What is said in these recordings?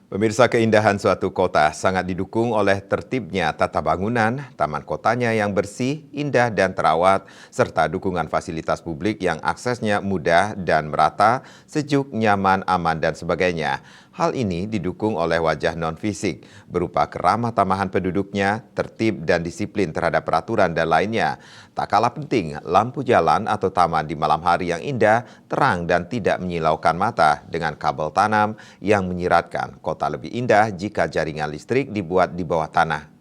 Pemirsa, keindahan suatu kota sangat didukung oleh tertibnya tata bangunan, taman kotanya yang bersih, indah dan terawat, serta dukungan fasilitas publik yang aksesnya mudah dan merata, sejuk, nyaman, aman, dan sebagainya. Hal ini didukung oleh wajah non-fisik, berupa keramah tamahan penduduknya, tertib dan disiplin terhadap peraturan dan lainnya. Tak kalah penting, lampu jalan atau taman di malam hari yang indah, terang dan tidak menyilaukan mata dengan kabel tanam yang menyiratkan kota lebih indah jika jaringan listrik dibuat di bawah tanah.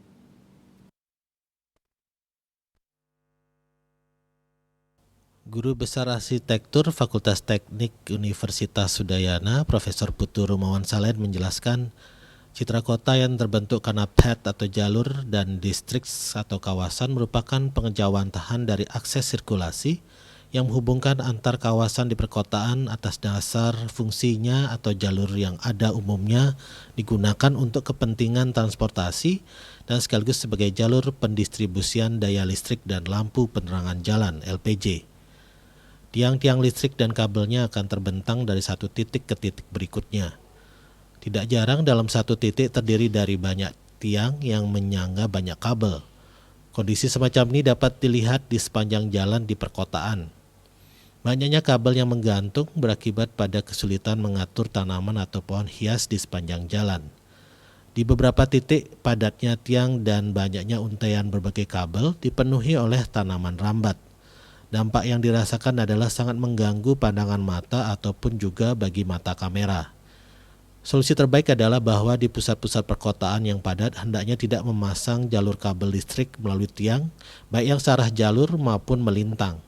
Guru Besar Arsitektur Fakultas Teknik Universitas Udayana, Profesor Putu Rumawan Saleh menjelaskan, citra kota yang terbentuk karena pad atau jalur dan distrik atau kawasan merupakan pengejauhan dari akses sirkulasi yang menghubungkan antar kawasan di perkotaan atas dasar fungsinya atau jalur yang ada umumnya digunakan untuk kepentingan transportasi dan sekaligus sebagai jalur pendistribusian daya listrik dan lampu penerangan jalan (LPJ). Tiang-tiang listrik dan kabelnya akan terbentang dari satu titik ke titik berikutnya. Tidak jarang dalam satu titik terdiri dari banyak tiang yang menyangga banyak kabel. Kondisi semacam ini dapat dilihat di sepanjang jalan di perkotaan. Banyaknya kabel yang menggantung berakibat pada kesulitan mengatur tanaman atau pohon hias di sepanjang jalan. Di beberapa titik, padatnya tiang dan banyaknya untaian berbagai kabel dipenuhi oleh tanaman rambat. Dampak yang dirasakan adalah sangat mengganggu pandangan mata ataupun juga bagi mata kamera. Solusi terbaik adalah bahwa di pusat-pusat perkotaan yang padat hendaknya tidak memasang jalur kabel listrik melalui tiang, baik yang searah jalur maupun melintang.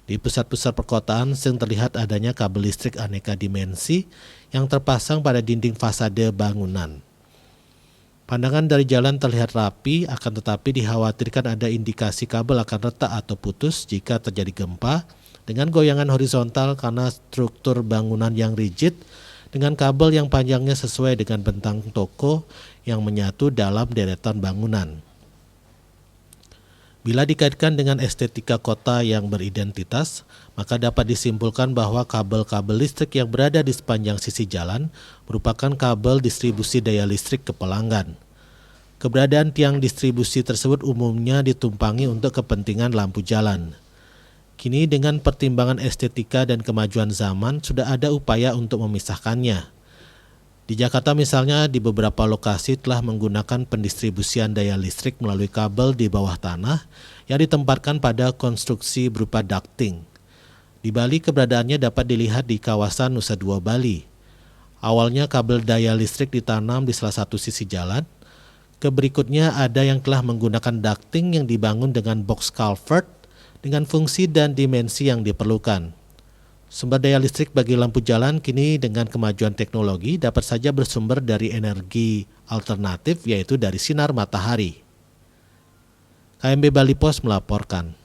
Di pusat-pusat perkotaan sering terlihat adanya kabel listrik aneka dimensi yang terpasang pada dinding fasade bangunan. Pandangan dari jalan terlihat rapi, akan tetapi dikhawatirkan ada indikasi kabel akan retak atau putus jika terjadi gempa dengan goyangan horizontal karena struktur bangunan yang rigid dengan kabel yang panjangnya sesuai dengan bentang toko yang menyatu dalam deretan bangunan. Bila dikaitkan dengan estetika kota yang beridentitas, maka dapat disimpulkan bahwa kabel-kabel listrik yang berada di sepanjang sisi jalan merupakan kabel distribusi daya listrik ke pelanggan. Keberadaan tiang distribusi tersebut umumnya ditumpangi untuk kepentingan lampu jalan. Kini dengan pertimbangan estetika dan kemajuan zaman sudah ada upaya untuk memisahkannya. Di Jakarta misalnya di beberapa lokasi telah menggunakan pendistribusian daya listrik melalui kabel di bawah tanah yang ditempatkan pada konstruksi berupa ducting. Di Bali keberadaannya dapat dilihat di kawasan Nusa Dua Bali. Awalnya kabel daya listrik ditanam di salah satu sisi jalan. Berikutnya ada yang telah menggunakan ducting yang dibangun dengan box culvert dengan fungsi dan dimensi yang diperlukan. Sumber daya listrik bagi lampu jalan kini dengan kemajuan teknologi dapat saja bersumber dari energi alternatif yaitu dari sinar matahari. KMB Bali Pos melaporkan.